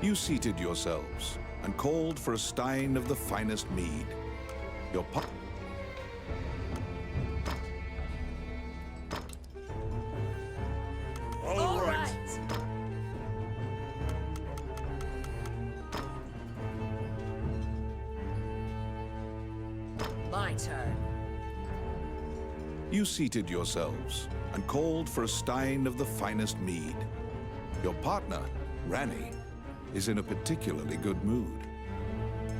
You seated yourselves and called for a stein of the finest mead. Your pa- All right. My turn. You seated yourselves and called for a stein of the finest mead. Your partner, Ranni, is in a particularly good mood.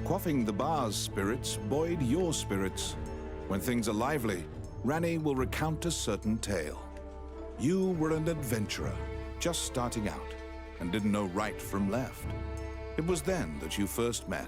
Quaffing the bar's spirits buoyed your spirits. When things are lively, Ranni will recount a certain tale. You were an adventurer, just starting out, and didn't know right from left. It was then that you first met.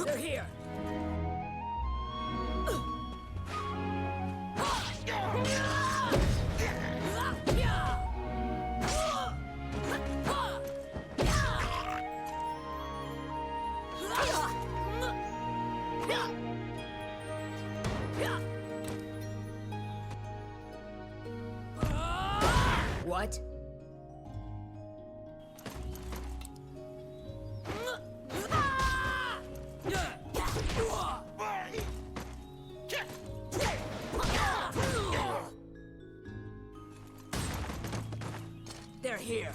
They're here. What? They're here.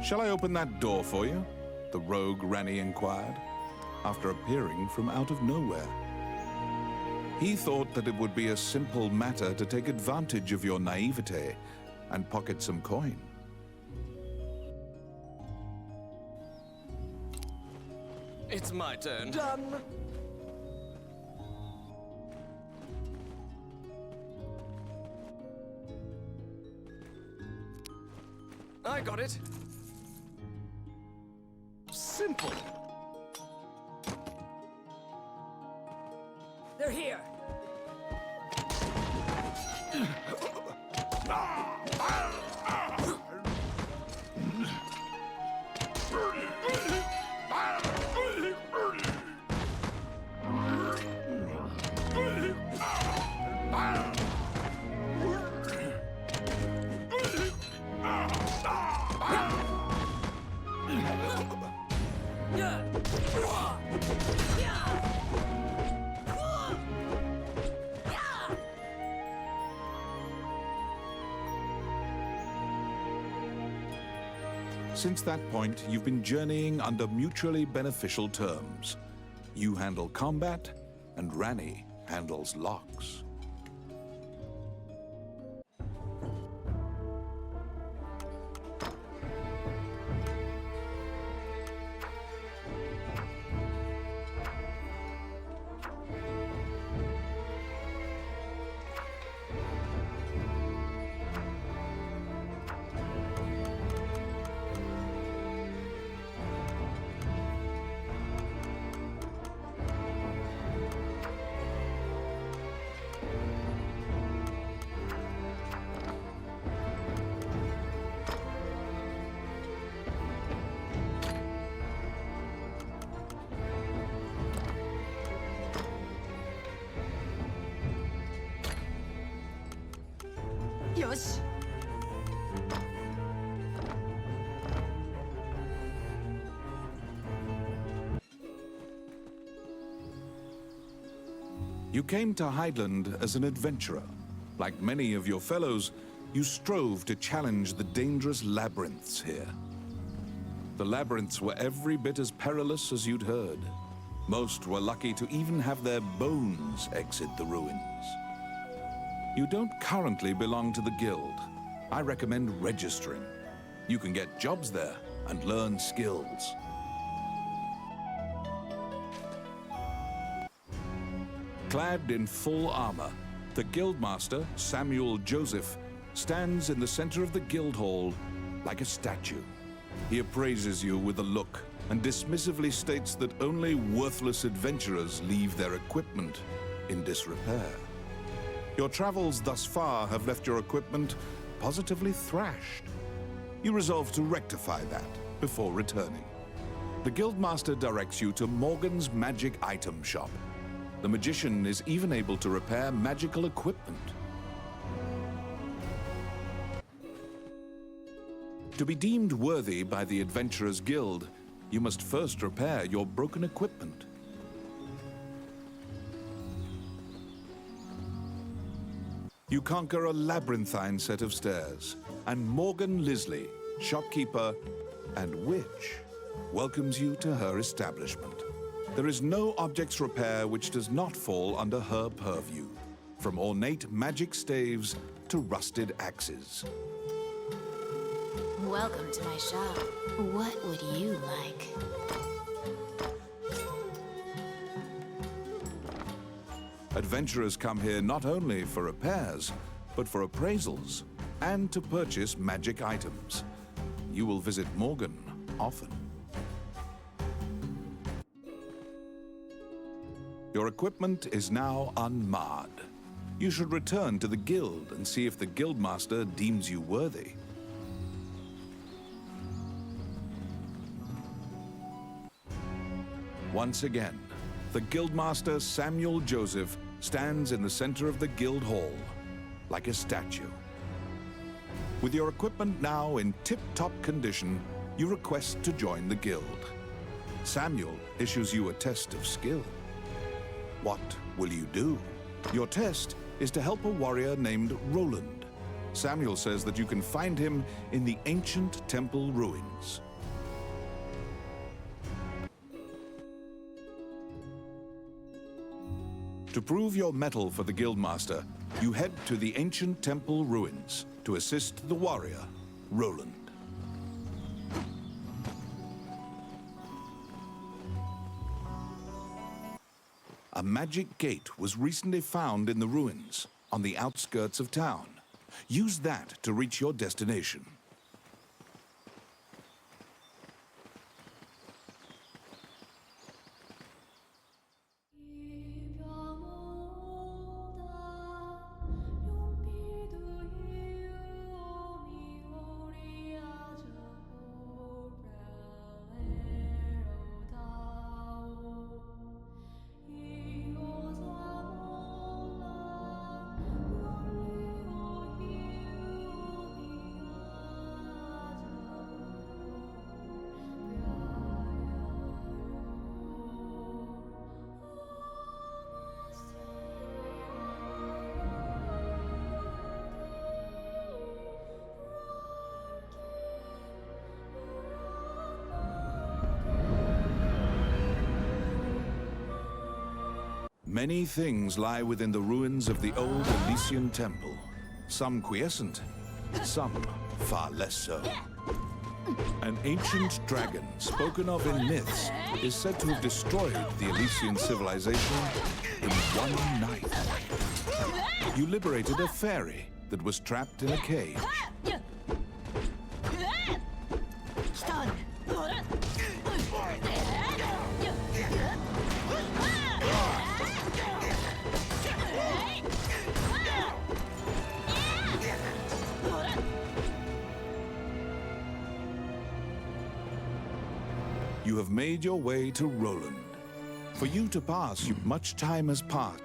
Shall I open that door for you? The rogue Ranni inquired, after appearing from out of nowhere. He thought that it would be a simple matter to take advantage of your naivete and pocket some coin. It's my turn. Done. I got it. Simple. They're here. Since that point, you've been journeying under mutually beneficial terms. You handle combat, and Ranni handles locks. Yosh. You came to Hydeland as an adventurer. Like many of your fellows, you strove to challenge the dangerous labyrinths here. The labyrinths were every bit as perilous as you'd heard. Most were lucky to even have their bones exit the ruins. You don't currently belong to the guild. I recommend registering. You can get jobs there and learn skills. Clad in full armor, the Guildmaster, Samuel Joseph, stands in the center of the guild hall like a statue. He appraises you with a look and dismissively states that only worthless adventurers leave their equipment in disrepair. Your travels thus far have left your equipment positively thrashed. You resolve to rectify that before returning. The Guildmaster directs you to Morgan's Magic Item Shop. The magician is even able to repair magical equipment. To be deemed worthy by the Adventurers Guild, you must first repair your broken equipment. You conquer a labyrinthine set of stairs, and Morgan Lisley, shopkeeper and witch, welcomes you to her establishment. There is no objects repair which does not fall under her purview, from ornate magic staves to rusted axes. Welcome to my shop. What would you like? Adventurers come here not only for repairs, but for appraisals and to purchase magic items. You will visit Morgan often. Your equipment is now unmarred. You should return to the guild and see if the Guildmaster deems you worthy. Once again, the Guildmaster Samuel Joseph stands in the center of the guild hall, like a statue. With your equipment now in tip-top condition, you request to join the guild. Samuel issues you a test of skill. What will you do? Your test is to help a warrior named Roland. Samuel says that you can find him in the ancient temple ruins. To prove your mettle for the Guildmaster, you head to the ancient temple ruins to assist the warrior, Roland. A magic gate was recently found in the ruins on the outskirts of town. Use that to reach your destination. Many things lie within the ruins of the old Elysian Temple. Some quiescent, some far less so. An ancient dragon, spoken of in myths, is said to have destroyed the Elysian civilization in one night. You liberated a fairy that was trapped in a cage. You have made your way to Roland. For you to pass, much time has passed.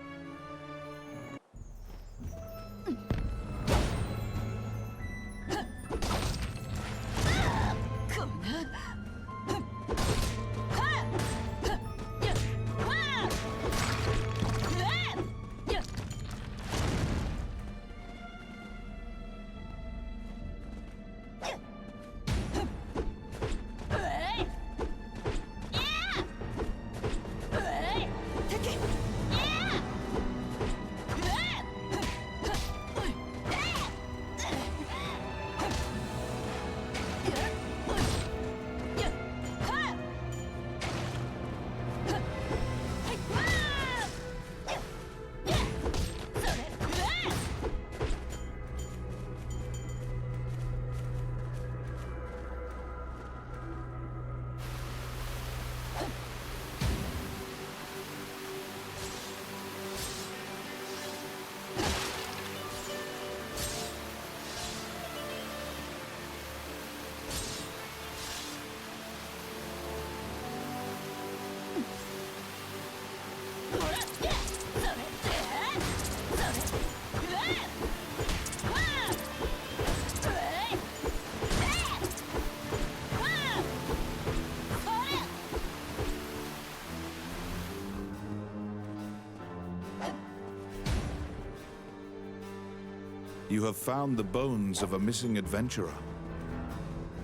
You have found the bones of a missing adventurer.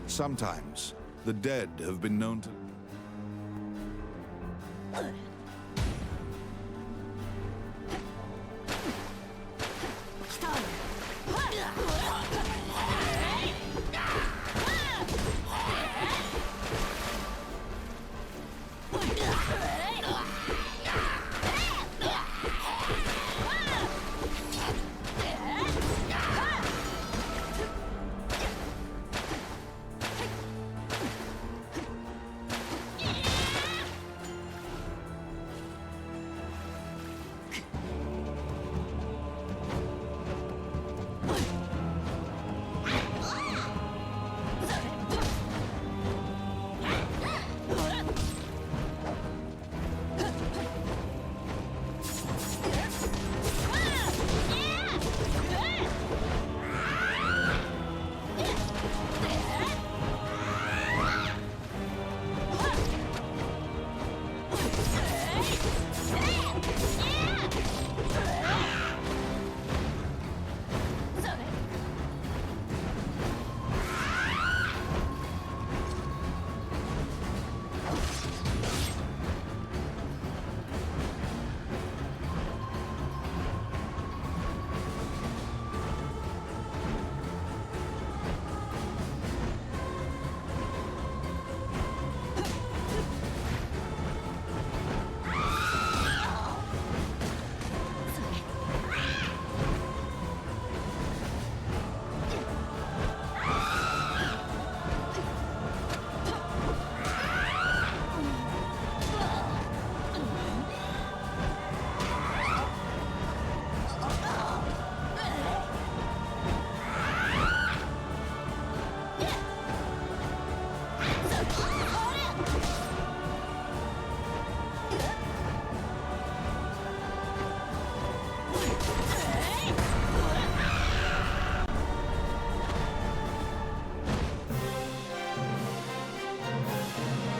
Sometimes, the dead have been known to...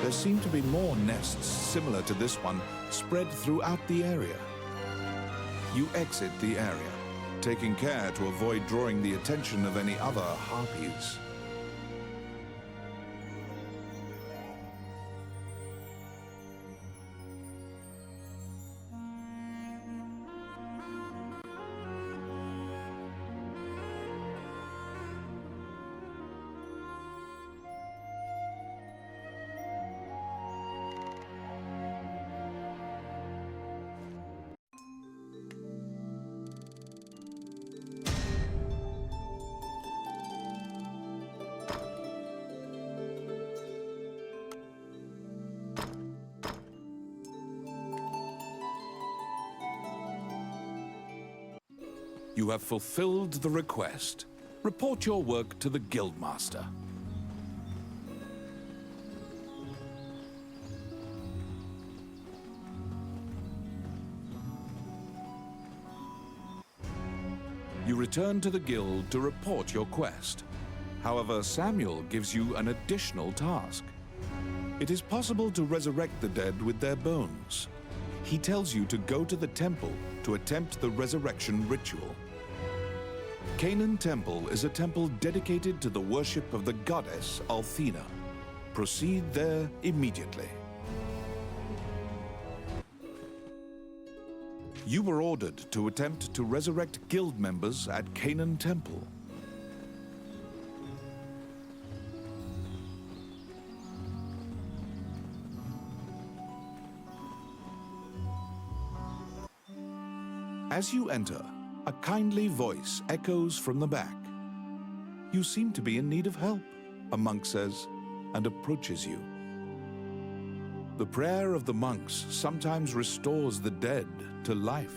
There seem to be more nests similar to this one spread throughout the area. You exit the area, taking care to avoid drawing the attention of any other harpies. You have fulfilled the request. Report your work to the Guildmaster. You return to the Guild to report your quest. However, Samuel gives you an additional task. It is possible to resurrect the dead with their bones. He tells you to go to the temple to attempt the resurrection ritual. Canaan Temple is a temple dedicated to the worship of the goddess Althena. Proceed there immediately. You were ordered to attempt to resurrect guild members at Canaan Temple. As you enter, a kindly voice echoes from the back. You seem to be in need of help, a monk says, and approaches you. The prayer of the monks sometimes restores the dead to life.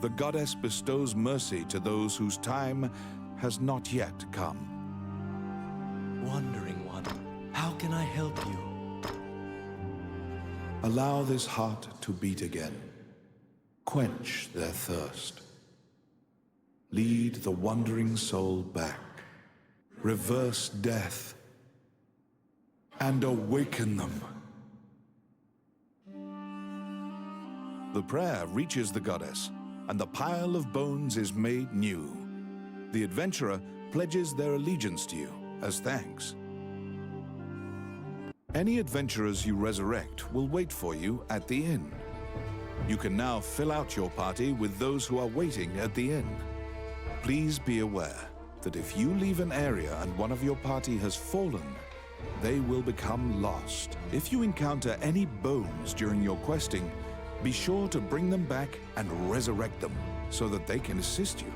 The goddess bestows mercy to those whose time has not yet come. Wandering one, how can I help you? Allow this heart to beat again. Quench their thirst. Lead the wandering soul back. Reverse death. And awaken them. The prayer reaches the goddess, and the pile of bones is made new. The adventurer pledges their allegiance to you as thanks. Any adventurers you resurrect will wait for you at the inn. You can now fill out your party with those who are waiting at the inn. Please be aware that if you leave an area and one of your party has fallen, they will become lost. If you encounter any bones during your questing, be sure to bring them back and resurrect them so that they can assist you.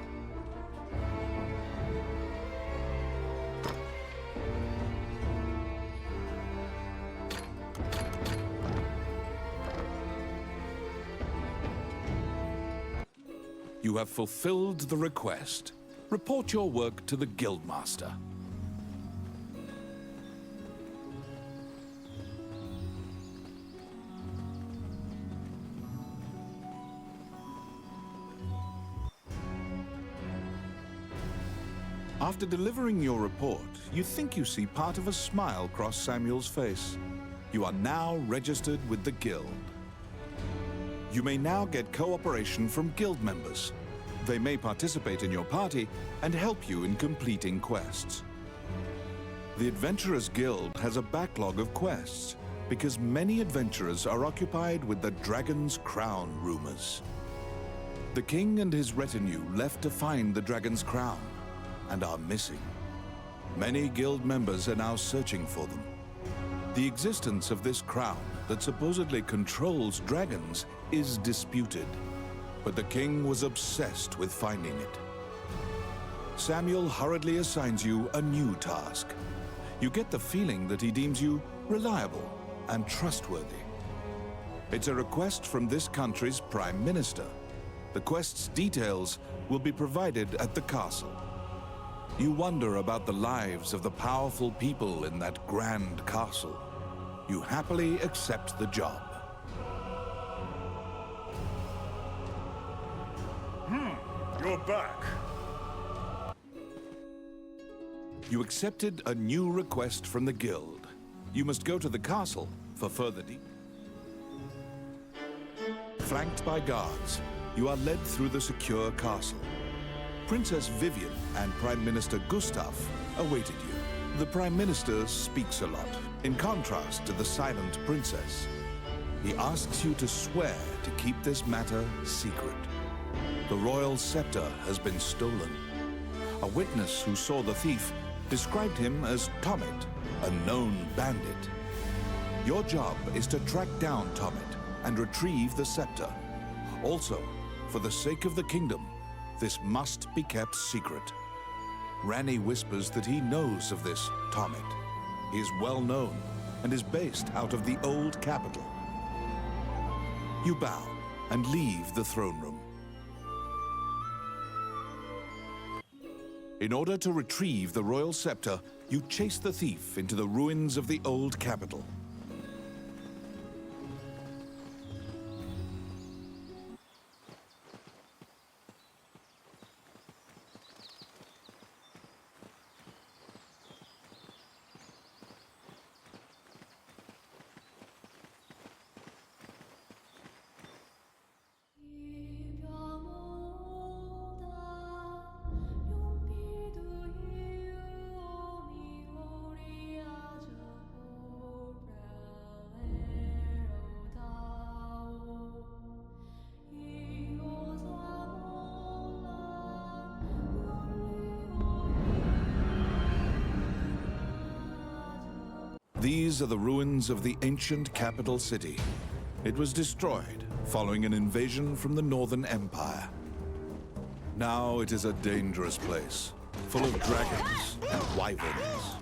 You have fulfilled the request. Report your work to the Guildmaster. After delivering your report, you think you see part of a smile cross Samuel's face. You are now registered with the Guild. You may now get cooperation from Guild members. They may participate in your party and help you in completing quests. The Adventurers Guild has a backlog of quests because many adventurers are occupied with the Dragon's Crown rumors. The king and his retinue left to find the Dragon's Crown and are missing. Many Guild members are now searching for them. The existence of this crown that supposedly controls dragons is disputed, but the king was obsessed with finding it. Samuel hurriedly assigns you a new task. You get the feeling that he deems you reliable and trustworthy. It's a request from this country's Prime Minister. The quest's details will be provided at the castle. You wonder about the lives of the powerful people in that grand castle. You happily accept the job. You're back. You accepted a new request from the guild. You must go to the castle for further details. Flanked by guards, you are led through the secure castle. Princess Vivian and Prime Minister Gustav awaited you. The Prime Minister speaks a lot, in contrast to the silent princess. He asks you to swear to keep this matter secret. The royal scepter has been stolen. A witness who saw the thief described him as Tommet, a known bandit. Your job is to track down Tommet and retrieve the scepter. Also, for the sake of the kingdom, this must be kept secret. Ranni whispers that he knows of this Tommet. He is well known and is based out of the old capital. You bow and leave the throne room. In order to retrieve the royal scepter, you chase the thief into the ruins of the old capital. These are the ruins of the ancient capital city. It was destroyed following an invasion from the Northern Empire. Now it is a dangerous place, full of dragons and wyverns.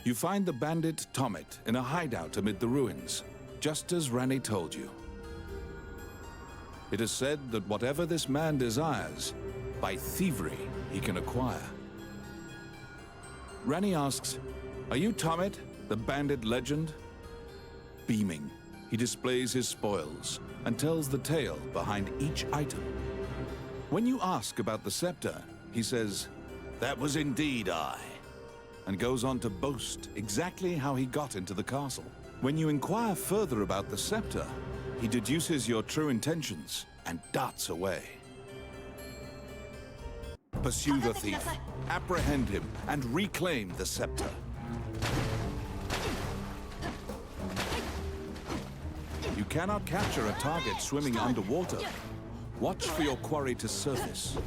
You find the bandit Tomet in a hideout amid the ruins, just as Ranni told you. It is said that whatever this man desires, by thievery he can acquire. Ranni asks, "Are you Tomet, the bandit legend?" Beaming, he displays his spoils and tells the tale behind each item. When you ask about the scepter, he says, "That was indeed I," and goes on to boast exactly how he got into the castle. When you inquire further about the scepter, he deduces your true intentions and darts away. Pursue the thief, apprehend him, and reclaim the scepter. You cannot capture a target swimming underwater. Watch for your quarry to surface.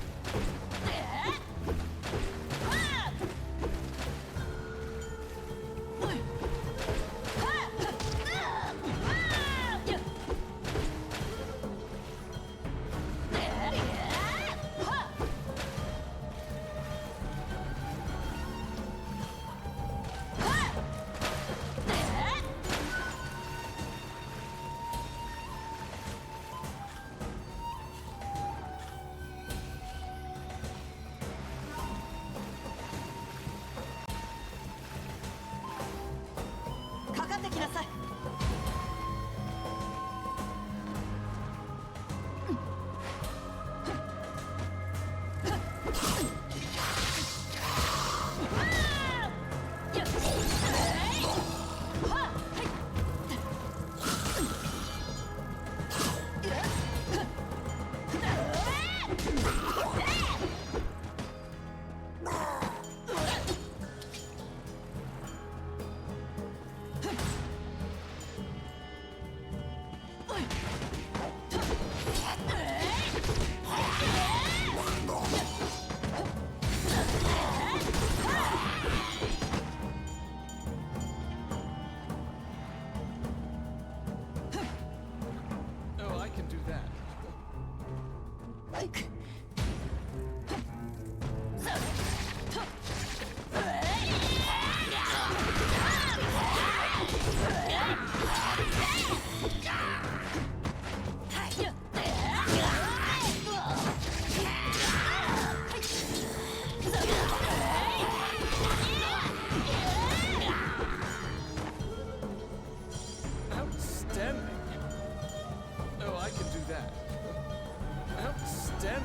Oh, I can do that. Outstanding. Oh, I can do that. Outstanding.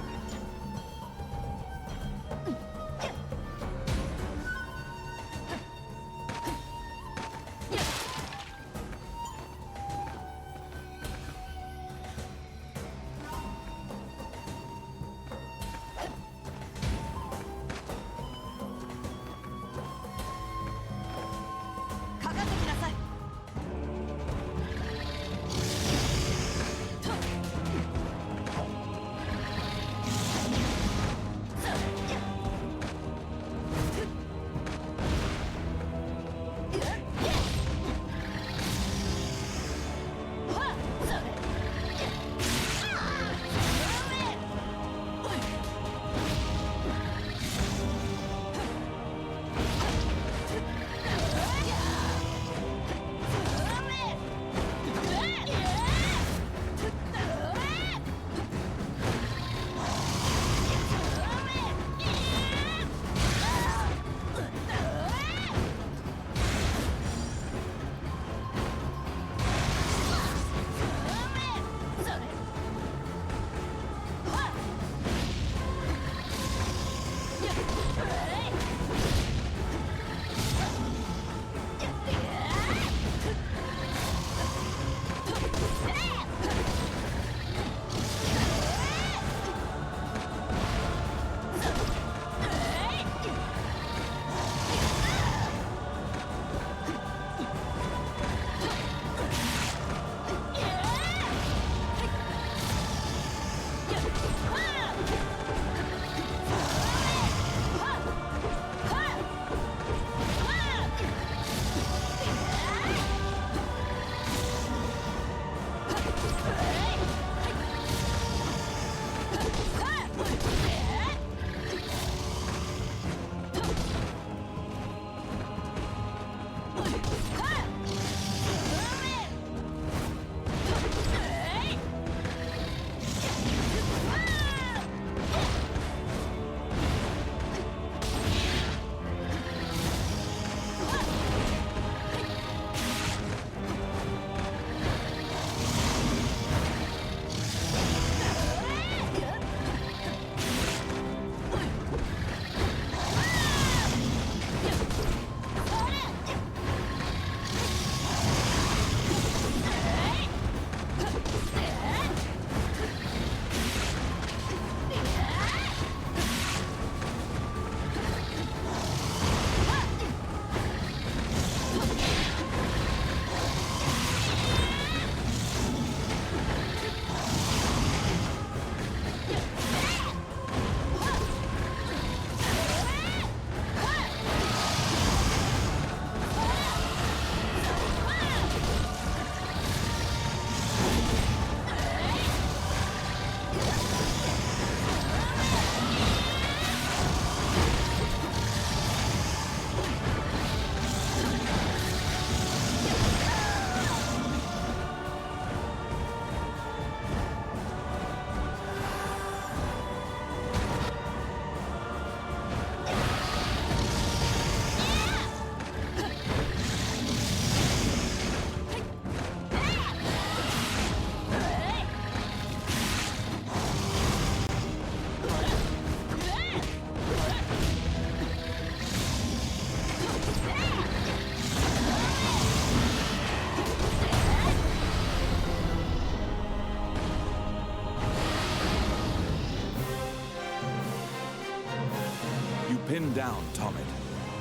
pin down Tommet,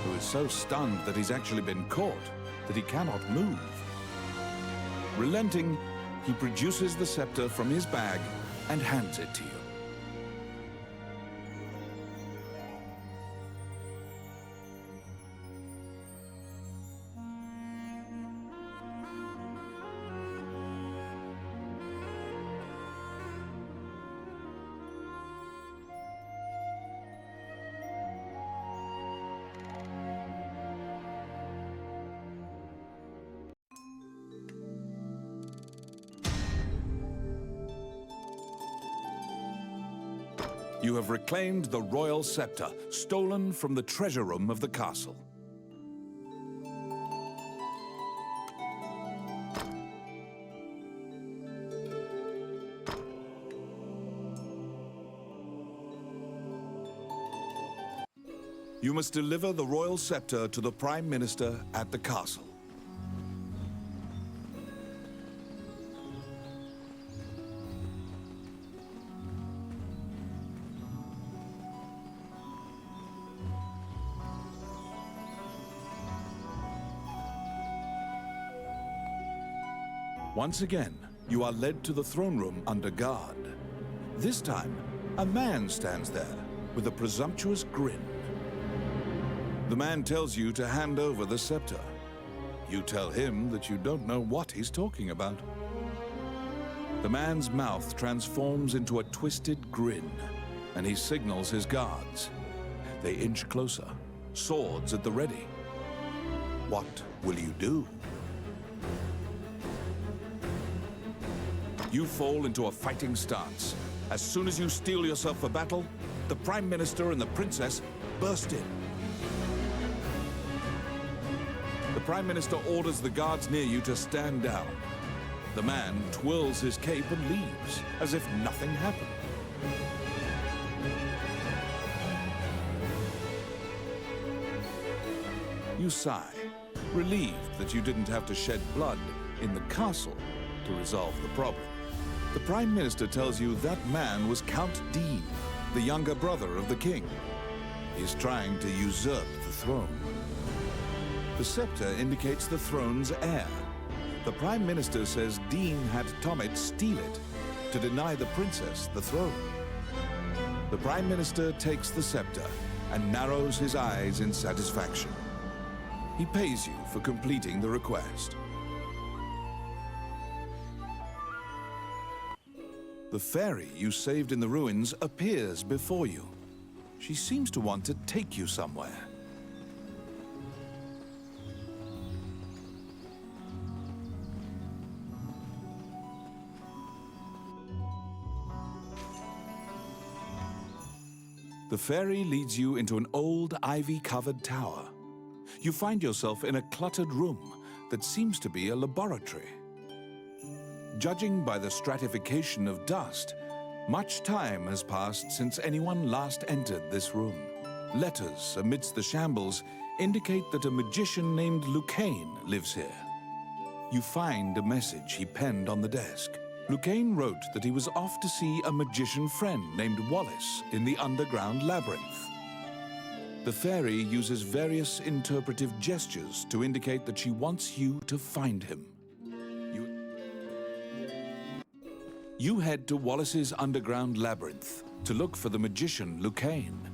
who is so stunned that he's actually been caught that he cannot move. Relenting, he produces the scepter from his bag and hands it to you. You have reclaimed the royal scepter, stolen from the treasure room of the castle. You must deliver the royal scepter to the Prime Minister at the castle. Once again, you are led to the throne room under guard. This time, a man stands there with a presumptuous grin. The man tells you to hand over the scepter. You tell him that you don't know what he's talking about. The man's mouth transforms into a twisted grin, and he signals his guards. They inch closer, swords at the ready. What will you do? You fall into a fighting stance. As soon as you steel yourself for battle, the Prime Minister and the Princess burst in. The Prime Minister orders the guards near you to stand down. The man twirls his cape and leaves, as if nothing happened. You sigh, relieved that you didn't have to shed blood in the castle to resolve the problem. The Prime Minister tells you that man was Count Dean, the younger brother of the king. He's trying to usurp the throne. The scepter indicates the throne's heir. The Prime Minister says Dean had Tommet steal it to deny the princess the throne. The Prime Minister takes the scepter and narrows his eyes in satisfaction. He pays you for completing the request. The fairy you saved in the ruins appears before you. She seems to want to take you somewhere. The fairy leads you into an old ivy-covered tower. You find yourself in a cluttered room that seems to be a laboratory. Judging by the stratification of dust, much time has passed since anyone last entered this room. Letters amidst the shambles indicate that a magician named Lucane lives here. You find a message he penned on the desk. Lucane wrote that he was off to see a magician friend named Wallace in the underground labyrinth. The fairy uses various interpretive gestures to indicate that she wants you to find him. You head to Wallace's underground labyrinth to look for the magician Lucane.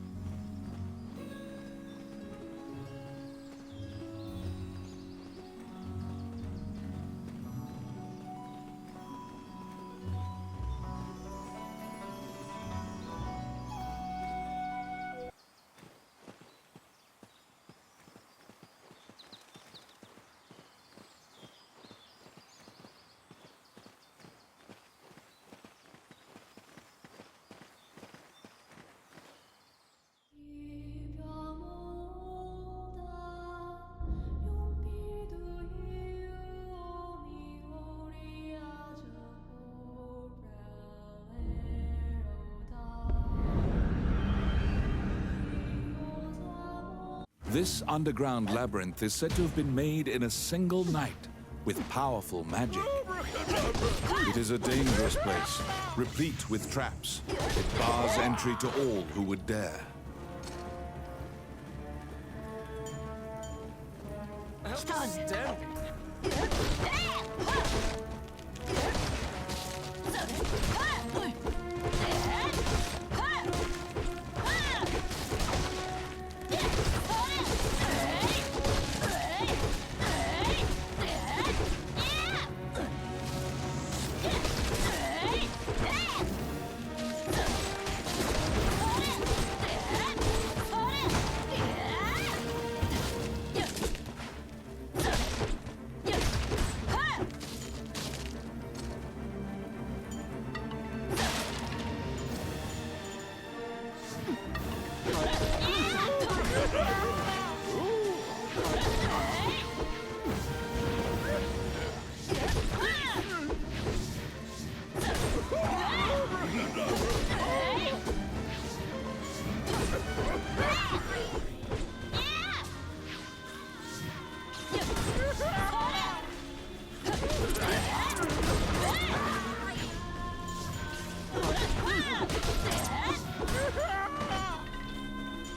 This underground labyrinth is said to have been made in a single night with powerful magic. It is a dangerous place, replete with traps. It bars entry to all who would dare. Outstanding.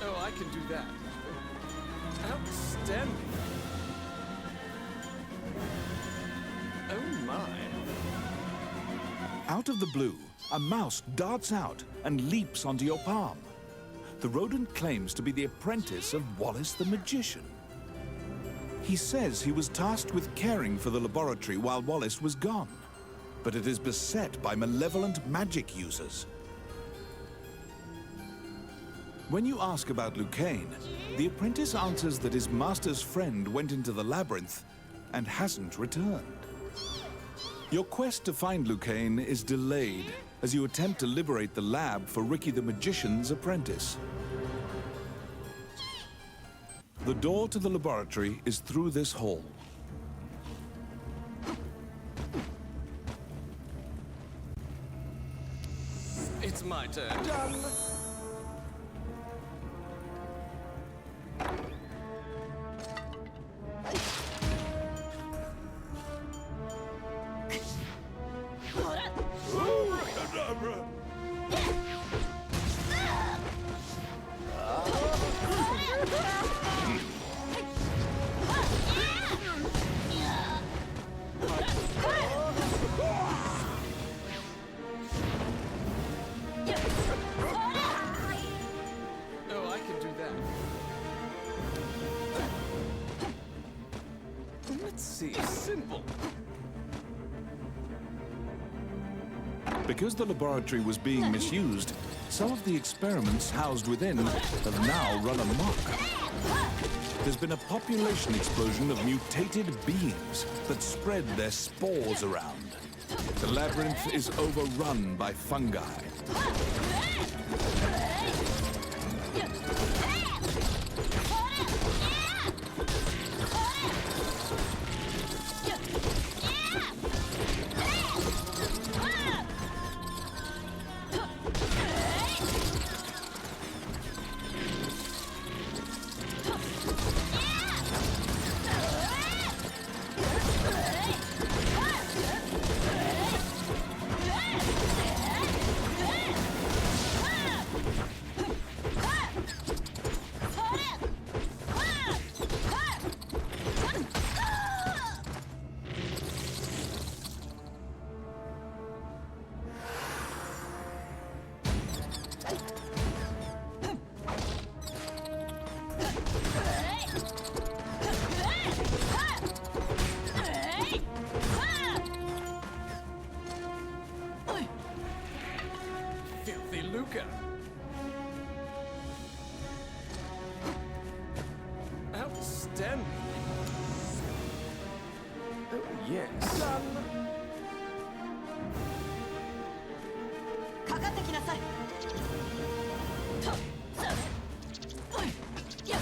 Oh, I can do that. Outstanding. Oh my. Out of the blue, a mouse darts out and leaps onto your palm. The rodent claims to be the apprentice of Wallace the Magician. He says he was tasked with caring for the laboratory while Wallace was gone, but it is beset by malevolent magic users. When you ask about Lucane, the apprentice answers that his master's friend went into the labyrinth and hasn't returned. Your quest to find Lucane is delayed as you attempt to liberate the lab for Ricky the Magician's apprentice. The door to the laboratory is through this hall. It's my turn. Done. Oh, I can do that. Let's see. Simple. Because the laboratory was being misused, some of the experiments housed within have now run amok. There's been a population explosion of mutated beings that spread their spores around. The labyrinth is overrun by fungi. Filthy Luca. Outstanding. Oh, yes. Done. かかってきなさい。と、おい、やっ。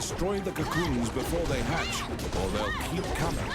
Destroy the cocoons before they hatch, or they'll keep coming.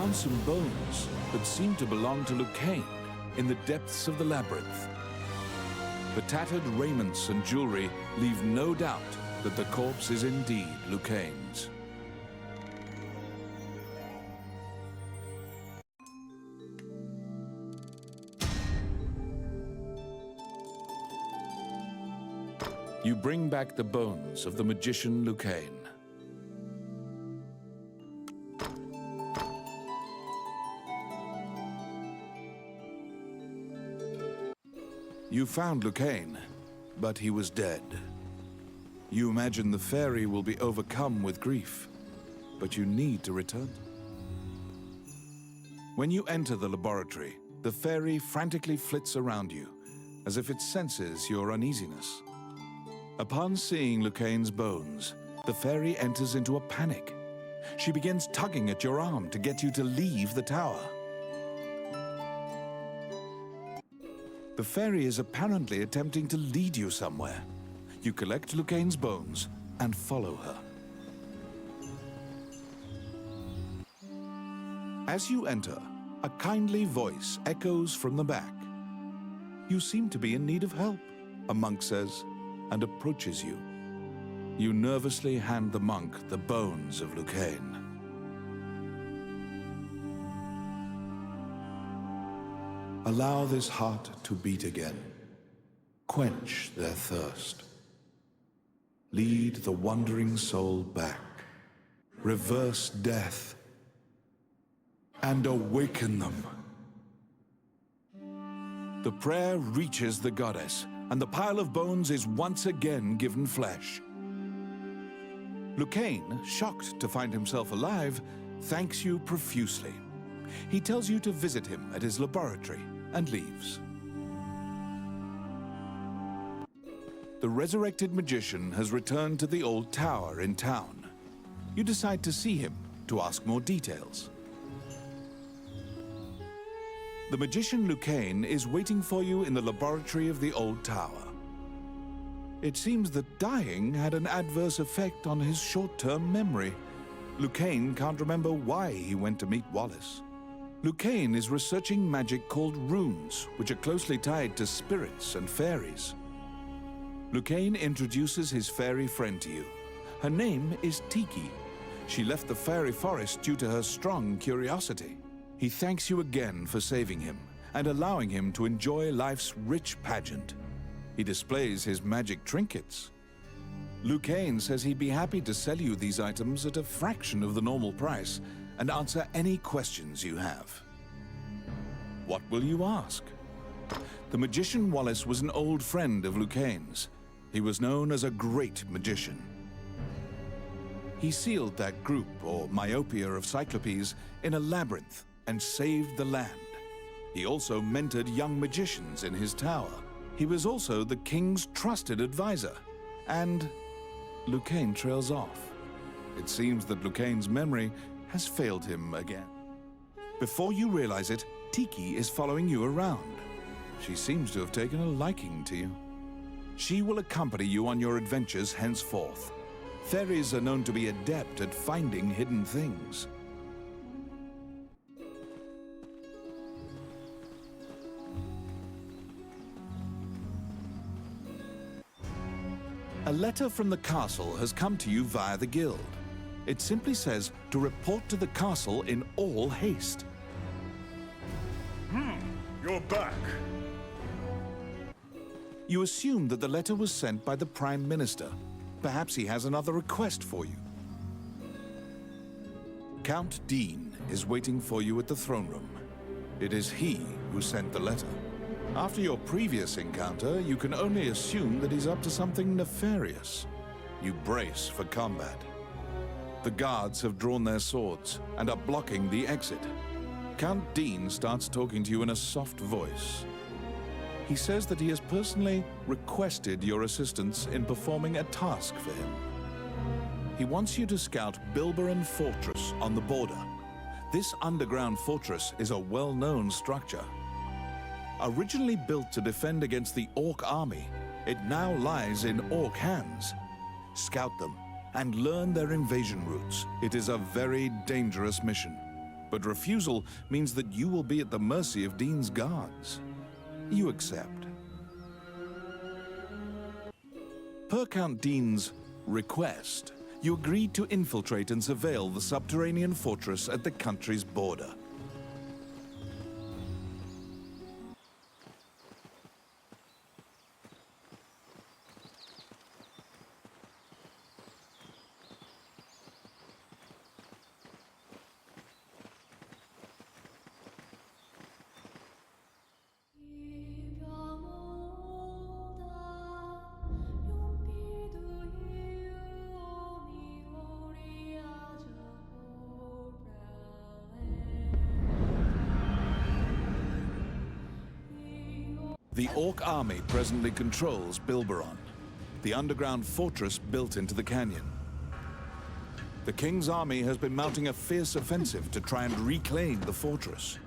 found some bones that seem to belong to Lucane in the depths of the labyrinth. The tattered raiments and jewelry leave no doubt that the corpse is indeed Lucane's. You bring back the bones of the magician Lucane. You found Lucane, but he was dead. You imagine the fairy will be overcome with grief, but you need to return. When you enter the laboratory, the fairy frantically flits around you, as if it senses your uneasiness. Upon seeing Lucane's bones, the fairy enters into a panic. She begins tugging at your arm to get you to leave the tower. The fairy is apparently attempting to lead you somewhere. You collect Lucane's bones and follow her. As you enter, a kindly voice echoes from the back. You seem to be in need of help, a monk says, and approaches you. You nervously hand the monk the bones of Lucane. Allow this heart to beat again. Quench their thirst. Lead the wandering soul back. Reverse death. And awaken them. The prayer reaches the goddess, and the pile of bones is once again given flesh. Lucane, shocked to find himself alive, thanks you profusely. He tells you to visit him at his laboratory and leaves. The resurrected magician has returned to the old tower in town. You decide to see him to ask more details. The magician Lucane is waiting for you in the laboratory of the old tower. It seems that dying had an adverse effect on his short-term memory. Lucane can't remember why he went to meet Wallace. Lucane is researching magic called runes, which are closely tied to spirits and fairies. Lucane introduces his fairy friend to you. Her name is Tiki. She left the fairy forest due to her strong curiosity. He thanks you again for saving him and allowing him to enjoy life's rich pageant. He displays his magic trinkets. Lucane says he'd be happy to sell you these items at a fraction of the normal price and answer any questions you have. What will you ask? The magician Wallace was an old friend of Lucane's. He was known as a great magician. He sealed that group, or myopia of Cyclopes, in a labyrinth and saved the land. He also mentored young magicians in his tower. He was also the king's trusted advisor. And Lucane trails off. It seems that Lucane's memory has failed him again. Before you realize it, Tiki is following you around. She seems to have taken a liking to you. She will accompany you on your adventures henceforth. Fairies are known to be adept at finding hidden things. A letter from the castle has come to you via the guild. It simply says to report to the castle in all haste. You're back. You assume that the letter was sent by the Prime Minister. Perhaps he has another request for you. Count Dean is waiting for you at the throne room. It is he who sent the letter. After your previous encounter, you can only assume that he's up to something nefarious. You brace for combat. The guards have drawn their swords and are blocking the exit. Count Dean starts talking to you in a soft voice. He says that he has personally requested your assistance in performing a task for him. He wants you to scout Bilberon Fortress on the border. This underground fortress is a well-known structure. Originally built to defend against the Orc army, it now lies in Orc hands. Scout them and learn their invasion routes. It is a very dangerous mission, But refusal means that you will be at the mercy of Dean's guards. You accept. Per Count Dean's request, you agreed to infiltrate and surveil the subterranean fortress at the country's border. The Orc army presently controls Bilberon, the underground fortress built into the canyon. The King's army has been mounting a fierce offensive to try and reclaim the fortress.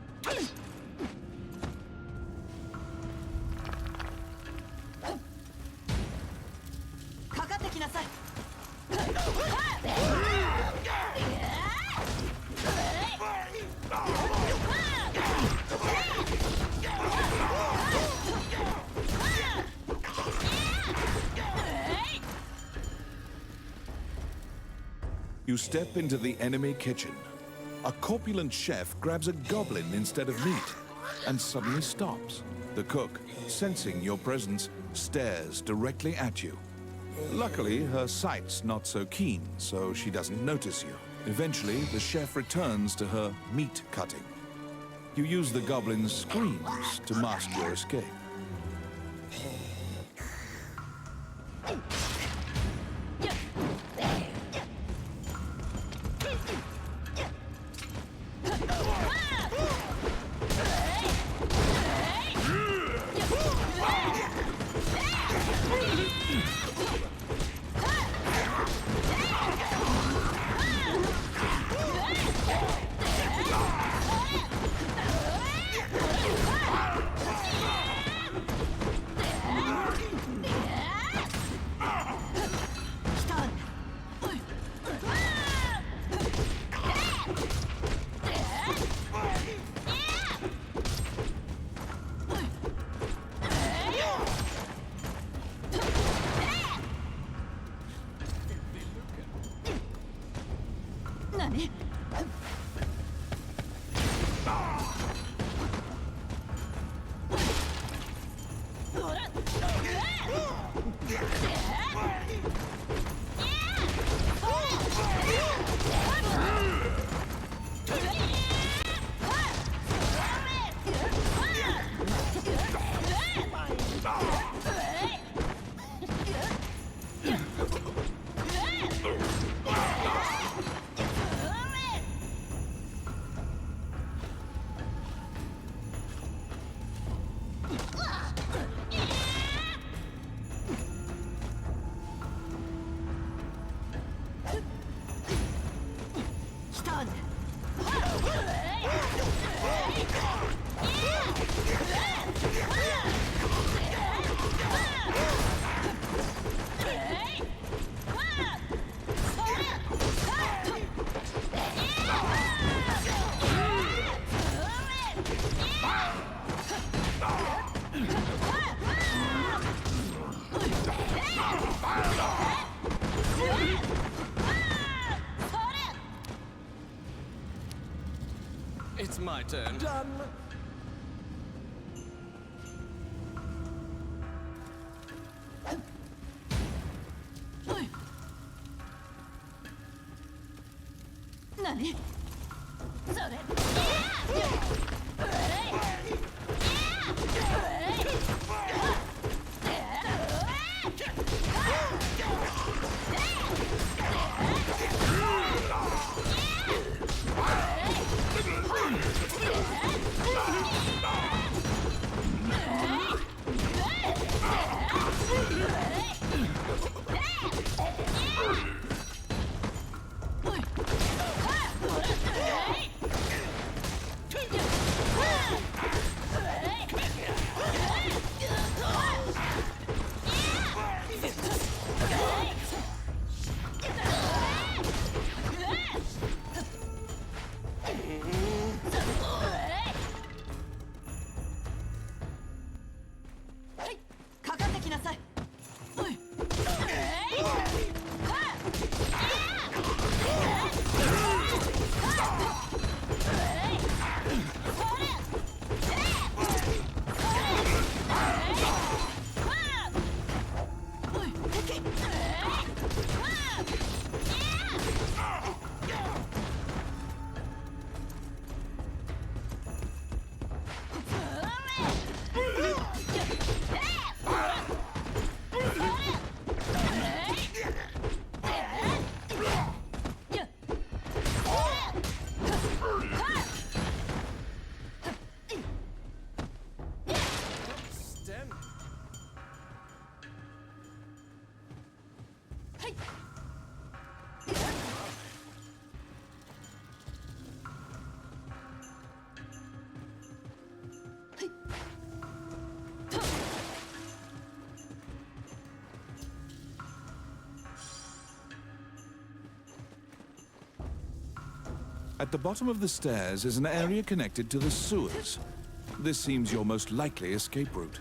You step into the enemy kitchen. A corpulent chef grabs a goblin instead of meat and suddenly stops. The cook, sensing your presence, stares directly at you. Luckily, her sight's not so keen, so she doesn't notice you. Eventually, the chef returns to her meat cutting. You use the goblin's screams to mask your escape. It's my turn. Done. Nani? At the bottom of the stairs is an area connected to the sewers. This seems your most likely escape route.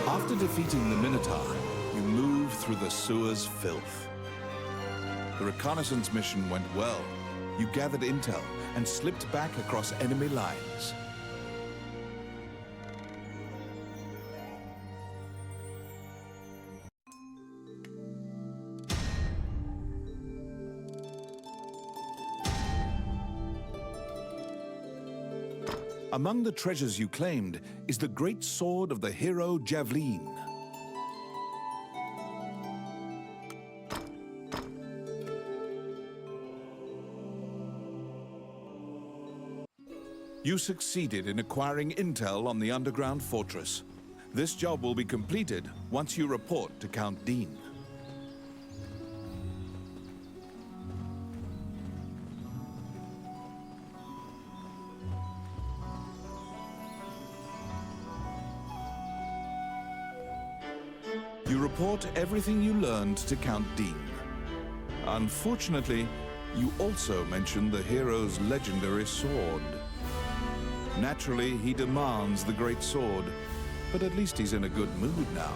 After defeating the Minotaur, you move through the sewer's filth. The reconnaissance mission went well. You gathered intel and slipped back across enemy lines. Among the treasures you claimed is the great sword of the hero Javelin. You succeeded in acquiring intel on the underground fortress. This job will be completed once you report to Count Dean. You report everything you learned to Count Dean. Unfortunately, you also mention the hero's legendary sword. Naturally, he demands the great sword, but at least he's in a good mood now.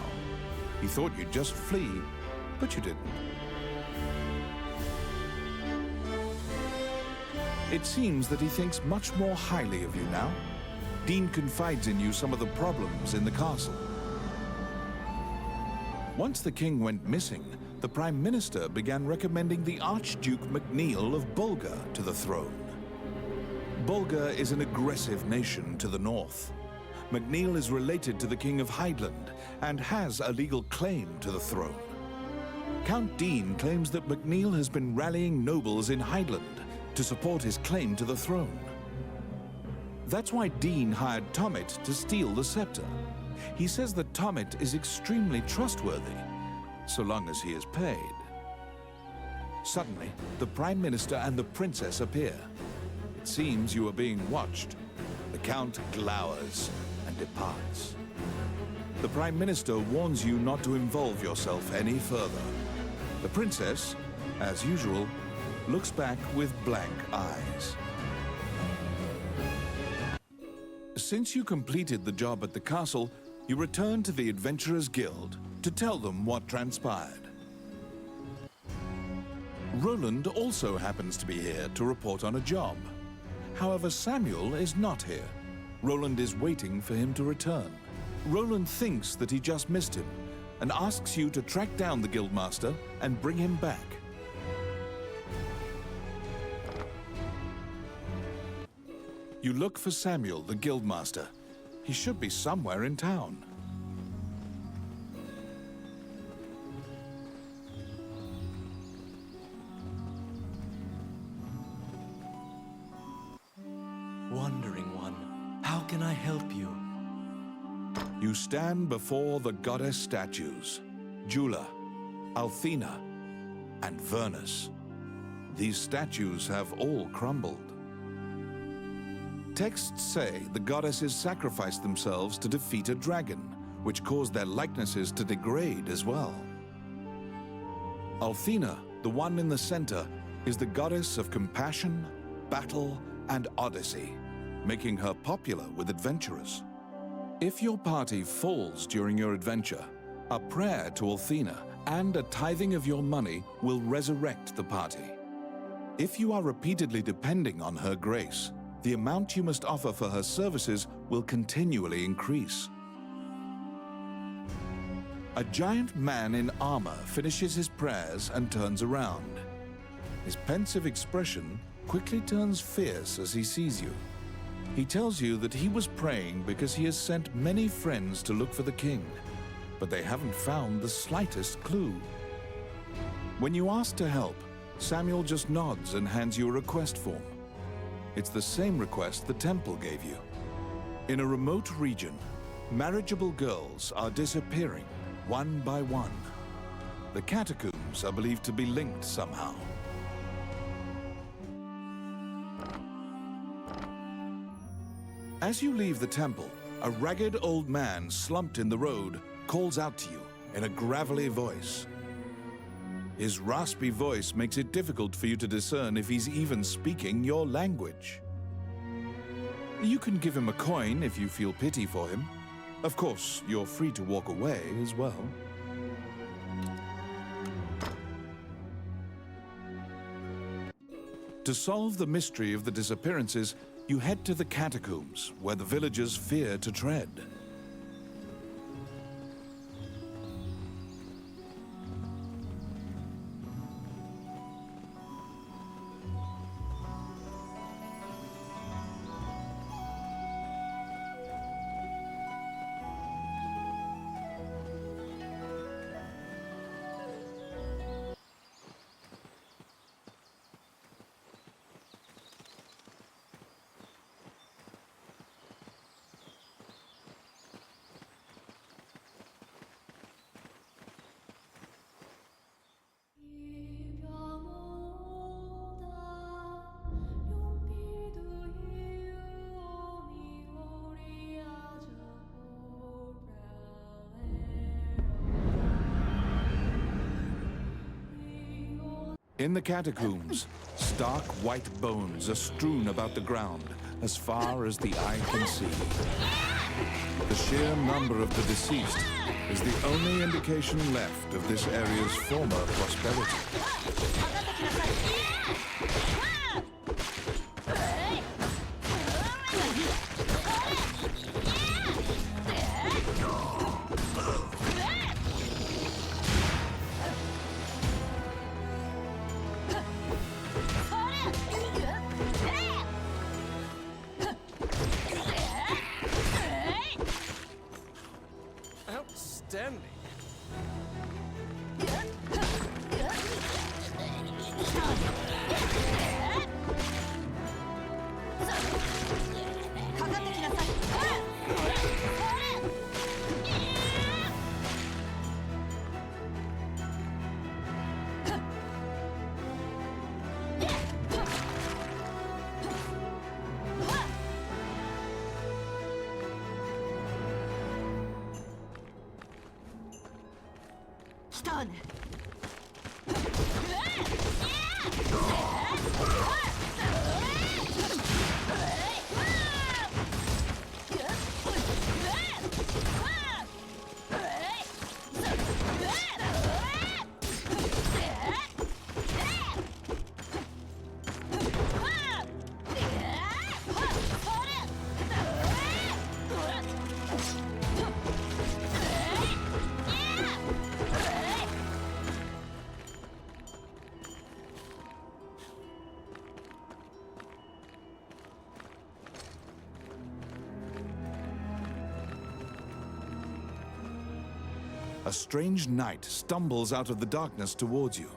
He thought you'd just flee, but you didn't. It seems that he thinks much more highly of you now. Dean confides in you some of the problems in the castle. Once the king went missing, the Prime Minister began recommending the Archduke MacNeil of Bulgar to the throne. Bulgar is an aggressive nation to the north. MacNeil is related to the King of Heidland and has a legal claim to the throne. Count Dean claims that MacNeil has been rallying nobles in Highland to support his claim to the throne. That's why Dean hired Tommet to steal the scepter. He says that Tommet is extremely trustworthy, so long as he is paid. Suddenly, the Prime Minister and the Princess appear. It seems you are being watched. The Count glowers and departs. The Prime Minister warns you not to involve yourself any further. The Princess, as usual, looks back with blank eyes. Since you completed the job at the castle, you return to the Adventurers Guild to tell them what transpired. Roland also happens to be here to report on a job. However, Samuel is not here. Roland is waiting for him to return. Roland thinks that he just missed him and asks you to track down the Guildmaster and bring him back. You look for Samuel, the Guildmaster. He should be somewhere in town. Wandering One, how can I help you? You stand before the goddess statues, Jula, Althena, and Vernus. These statues have all crumbled. Texts say the goddesses sacrificed themselves to defeat a dragon, which caused their likenesses to degrade as well. Althena, the one in the center, is the goddess of compassion, battle, and odyssey, making her popular with adventurers. If your party falls during your adventure, a prayer to Althena and a tithing of your money will resurrect the party. If you are repeatedly depending on her grace, the amount you must offer for her services will continually increase. A giant man in armor finishes his prayers and turns around. His pensive expression quickly turns fierce as he sees you. He tells you that he was praying because he has sent many friends to look for the king, but they haven't found the slightest clue. When you ask to help, Samuel just nods and hands you a request form. It's the same request the temple gave you. In a remote region, marriageable girls are disappearing one by one. The catacombs are believed to be linked somehow. As you leave the temple, a ragged old man slumped in the road calls out to you in a gravelly voice. His raspy voice makes it difficult for you to discern if he's even speaking your language. You can give him a coin if you feel pity for him. Of course, you're free to walk away as well. To solve the mystery of the disappearances, you head to the catacombs, where the villagers fear to tread. In the catacombs, stark white bones are strewn about the ground as far as the eye can see. The sheer number of the deceased is the only indication left of this area's former prosperity. Outstanding. Done. A strange knight stumbles out of the darkness towards you.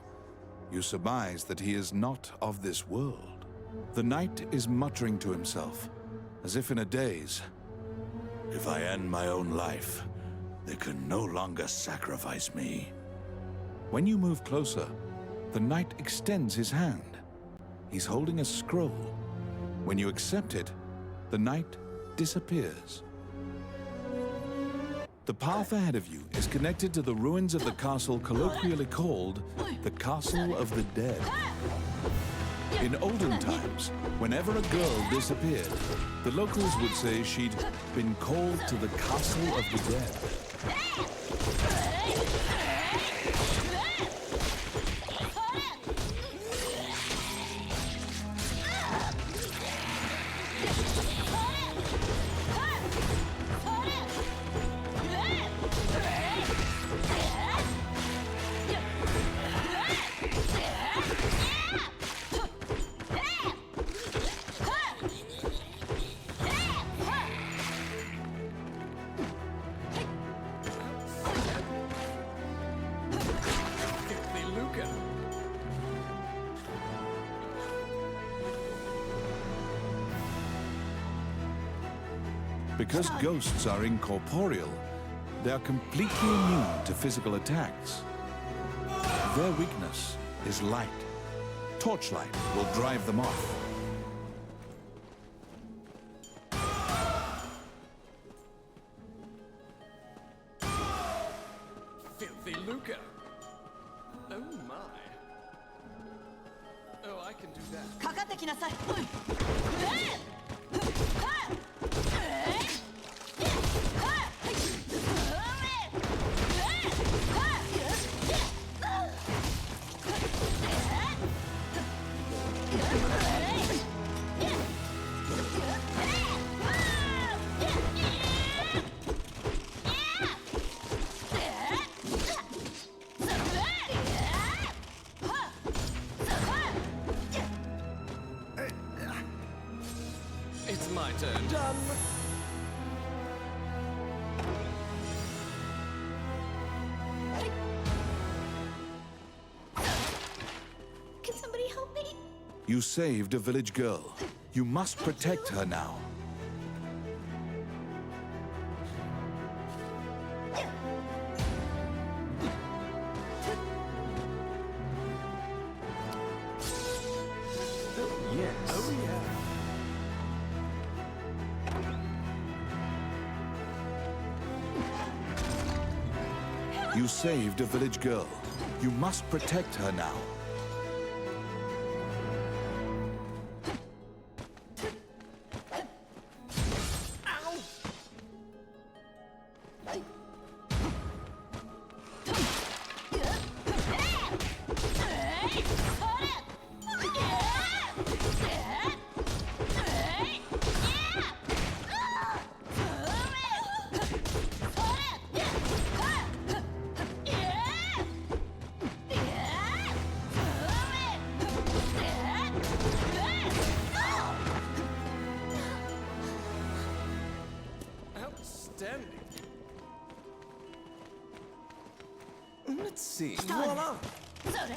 You surmise that he is not of this world. The knight is muttering to himself, as if in a daze. If I end my own life, they can no longer sacrifice me. When you move closer, the knight extends his hand. He's holding a scroll. When you accept it, the knight disappears. The path ahead of you is connected to the ruins of the castle colloquially called the Castle of the Dead. In olden times, whenever a girl disappeared, the locals would say she'd been called to the Castle of the Dead. Because ghosts are incorporeal, they are completely immune to physical attacks. Their weakness is light. Torchlight will drive them off. Filthy lucre. Oh my. Oh, I can do that. かかってきなさい。It's my turn. Done. Can somebody help me? You saved a village girl. You must protect her now. You saved a village girl. You must protect her now. Outstanding. Let's see. Voila. それ。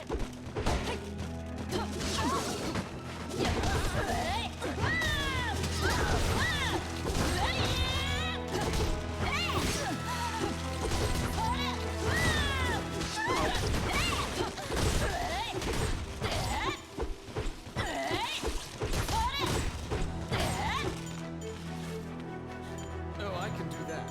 Oh, I can do that.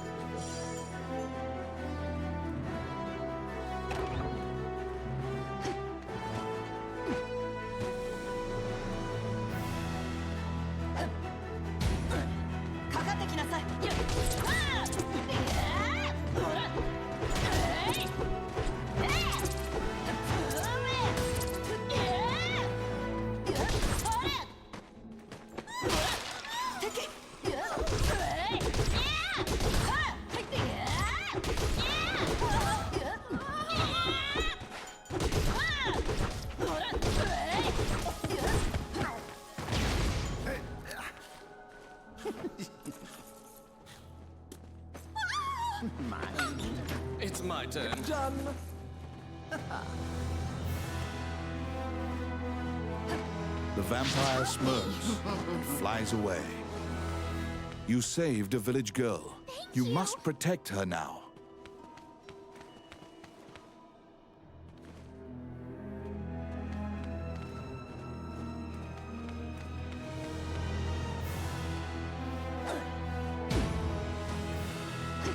It's my turn. Done. The vampire smirks and flies away. You saved a village girl. You must protect her now.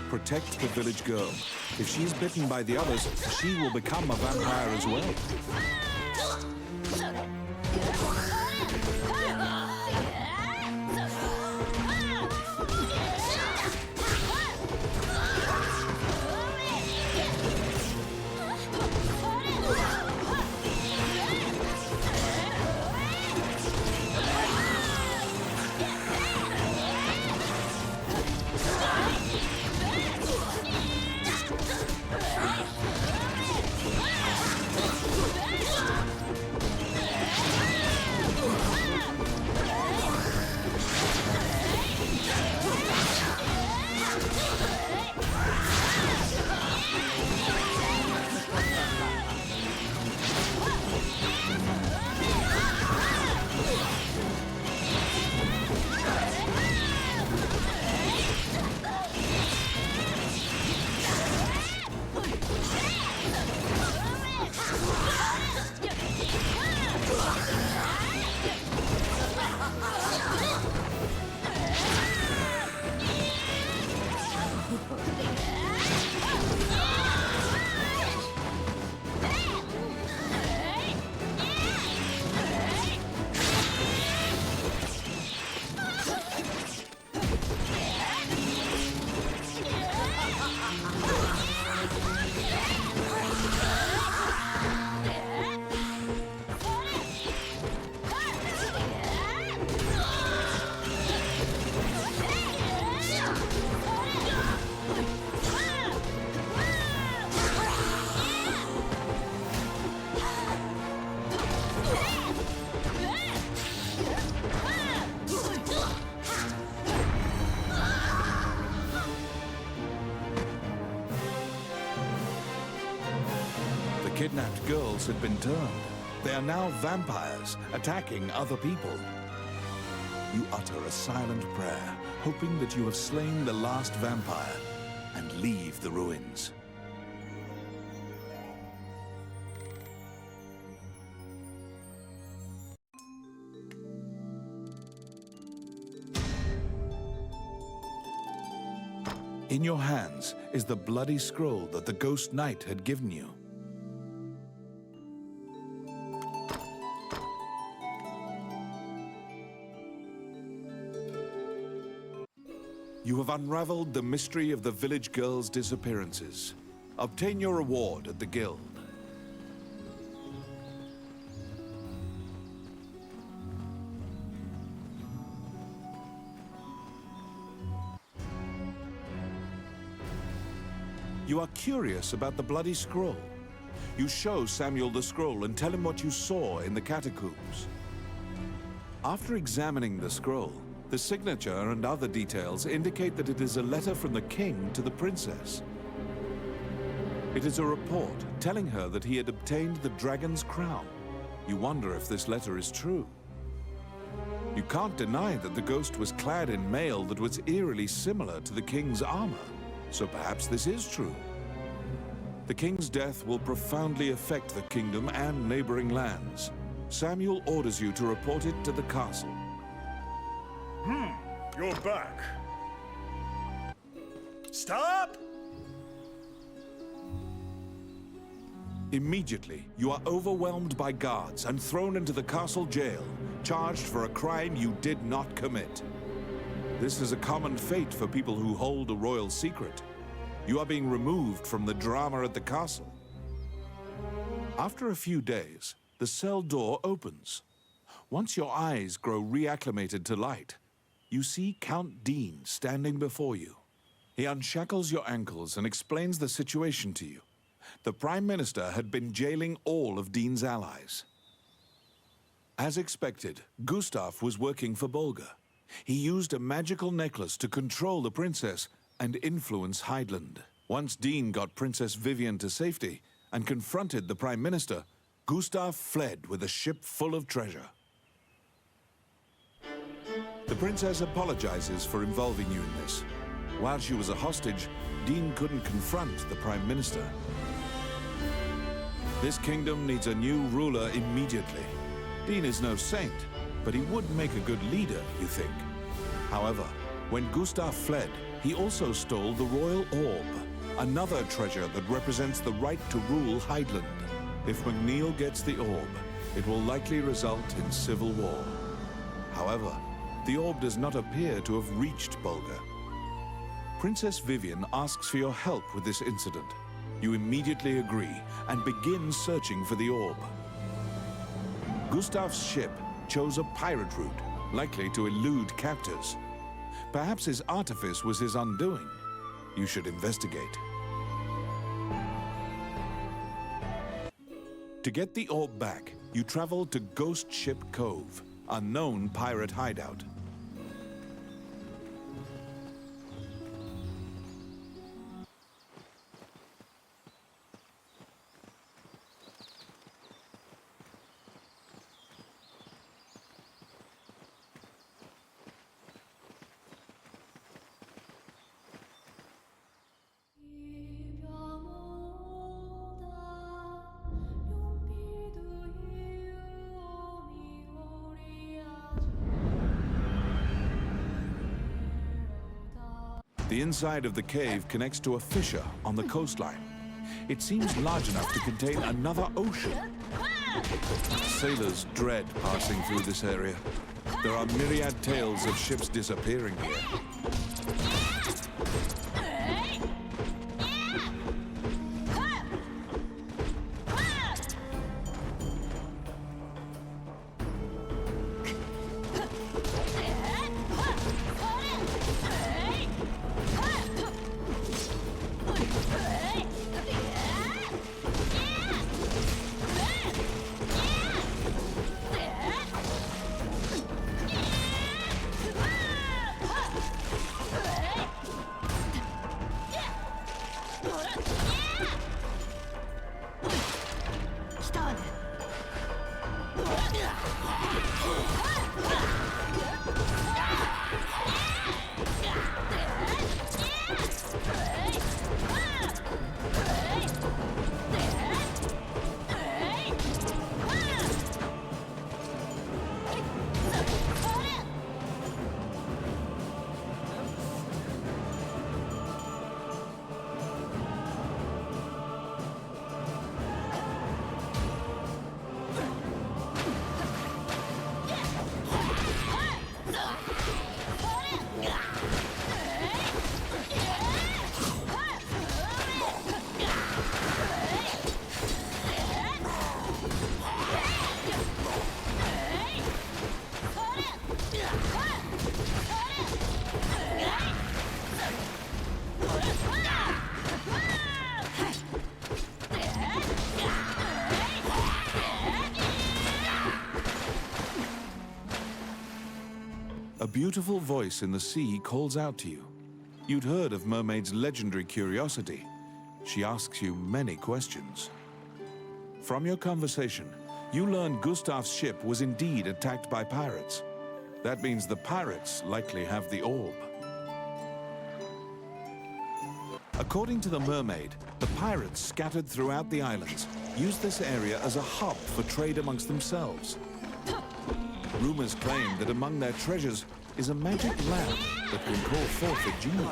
Protect the village girl. If she's bitten by the others, she will become a vampire as well. Kidnapped girls had been turned. They are now vampires, attacking other people. You utter a silent prayer, hoping that you have slain the last vampire, and leave the ruins. In your hands is the bloody scroll that the Ghost Knight had given you. You have unraveled the mystery of the village girls' disappearances. Obtain your reward at the guild. You are curious about the bloody scroll. You show Samuel the scroll and tell him what you saw in the catacombs. After examining the scroll, the signature and other details indicate that it is a letter from the king to the princess. It is a report telling her that he had obtained the dragon's crown. You wonder if this letter is true. You can't deny that the ghost was clad in mail that was eerily similar to the king's armor, so perhaps this is true. The king's death will profoundly affect the kingdom and neighboring lands. Samuel orders you to report it to the castle. You're back. Stop! Immediately, you are overwhelmed by guards and thrown into the castle jail, charged for a crime you did not commit. This is a common fate for people who hold a royal secret. You are being removed from the drama at the castle. After a few days, the cell door opens. Once your eyes grow reacclimated to light, you see Count Dean standing before you. He unshackles your ankles and explains the situation to you. The Prime Minister had been jailing all of Dean's allies. As expected, Gustav was working for Bolga. He used a magical necklace to control the princess and influence Hydeland. Once Dean got Princess Vivian to safety and confronted the Prime Minister, Gustav fled with a ship full of treasure. The princess apologizes for involving you in this. While she was a hostage, Dean couldn't confront the Prime Minister. This kingdom needs a new ruler immediately. Dean is no saint, but he would make a good leader, you think. However, when Gustav fled, he also stole the royal orb, another treasure that represents the right to rule Hydeland. If McNeil gets the orb, it will likely result in civil war. However, the orb does not appear to have reached Bulgar. Princess Vivian asks for your help with this incident. You immediately agree and begin searching for the orb. Gustav's ship chose a pirate route, likely to elude captors. Perhaps his artifice was his undoing. You should investigate. To get the orb back, you travel to Ghost Ship Cove, a known pirate hideout. The inside of the cave connects to a fissure on the coastline. It seems large enough to contain another ocean. Sailors dread passing through this area. There are myriad tales of ships disappearing here. A beautiful voice in the sea calls out to you. You'd heard of Mermaid's legendary curiosity. She asks you many questions. From your conversation, you learn Gustav's ship was indeed attacked by pirates. That means the pirates likely have the orb. According to the Mermaid, the pirates scattered throughout the islands used this area as a hub for trade amongst themselves. Rumors claim that among their treasures is a magic lamp that can call forth a genie.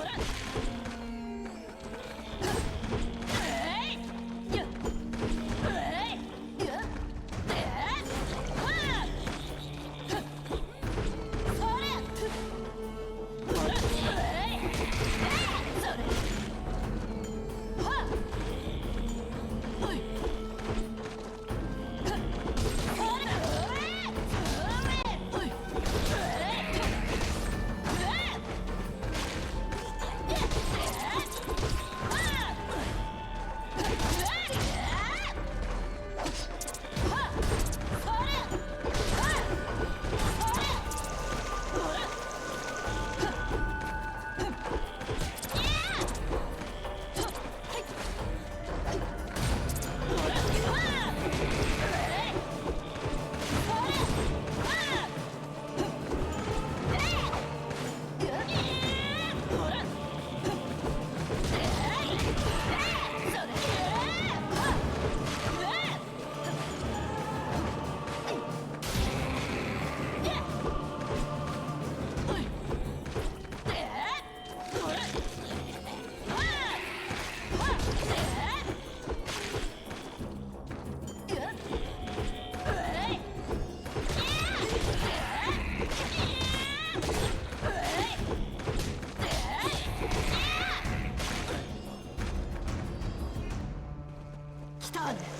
Stunned.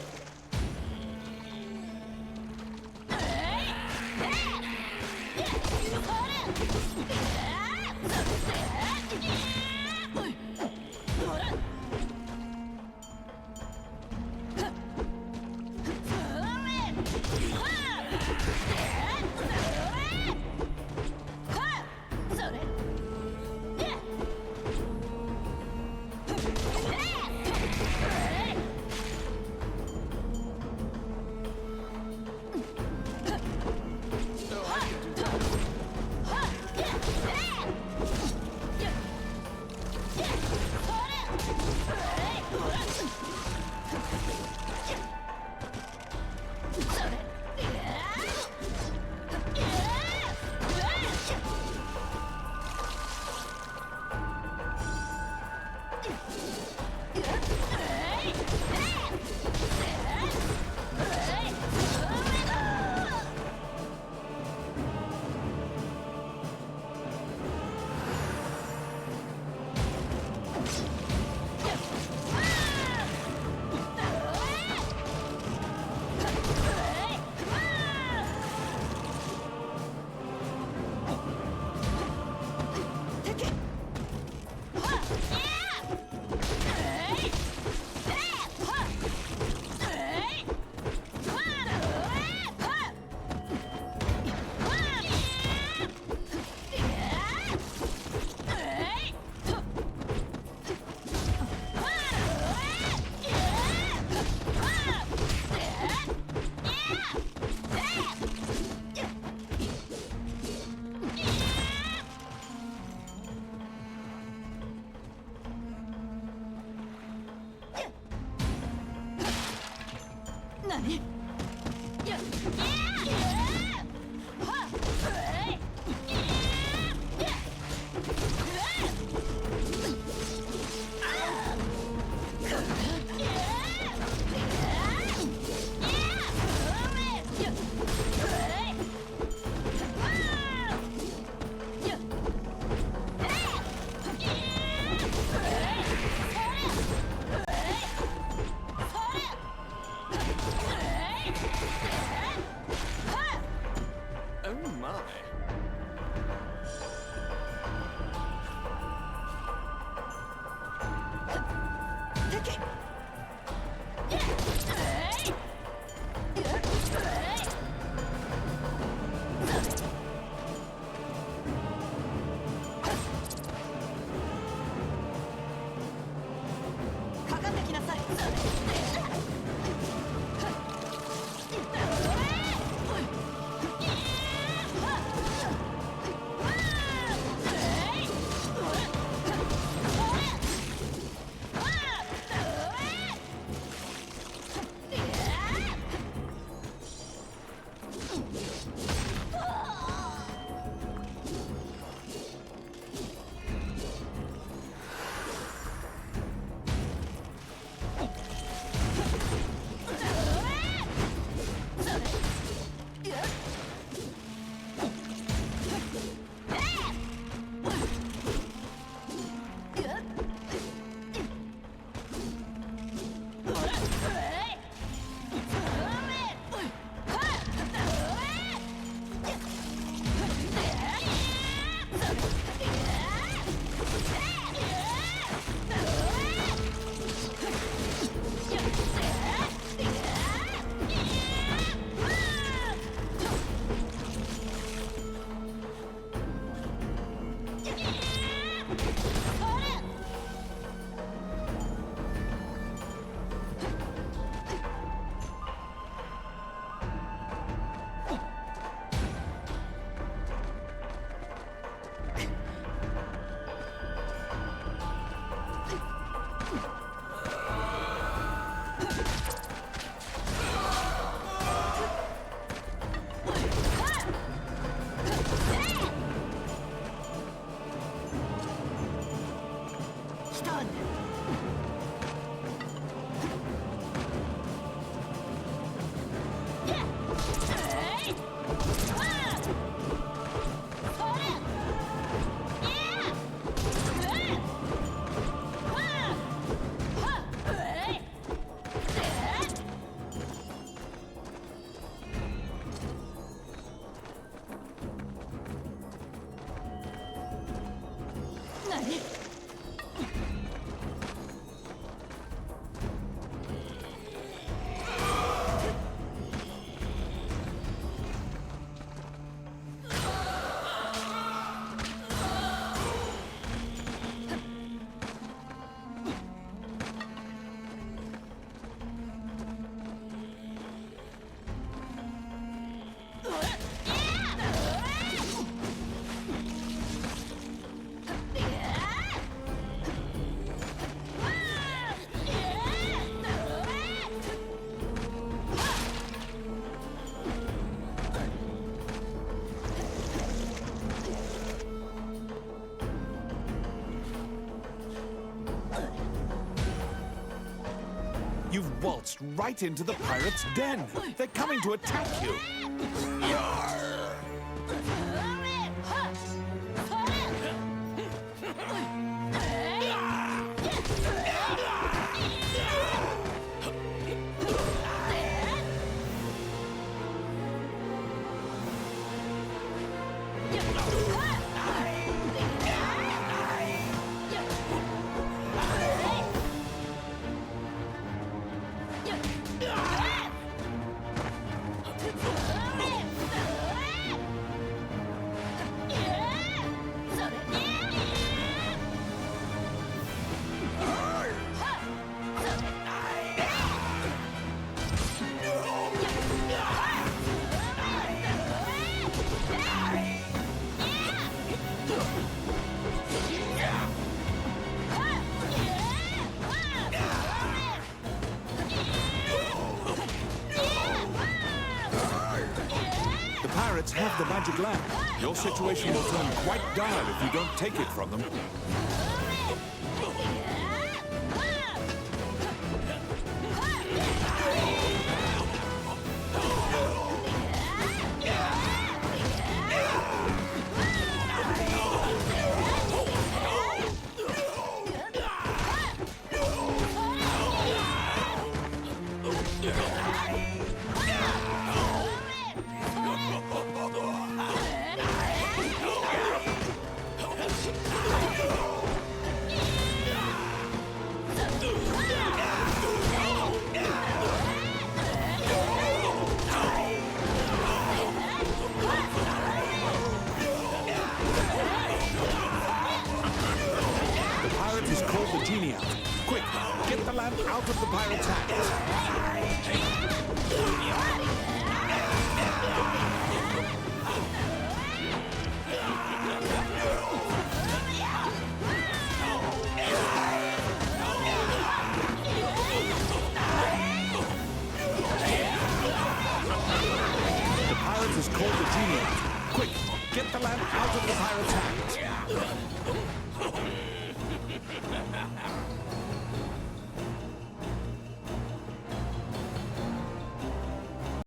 Oh my. You've waltzed right into the pirates' den. They're coming to attack you. The pirates have the magic lamp. Your situation will turn quite dire if you don't take it from them. Has called the genie out. Quick, get the lamp out of the pirate's hands.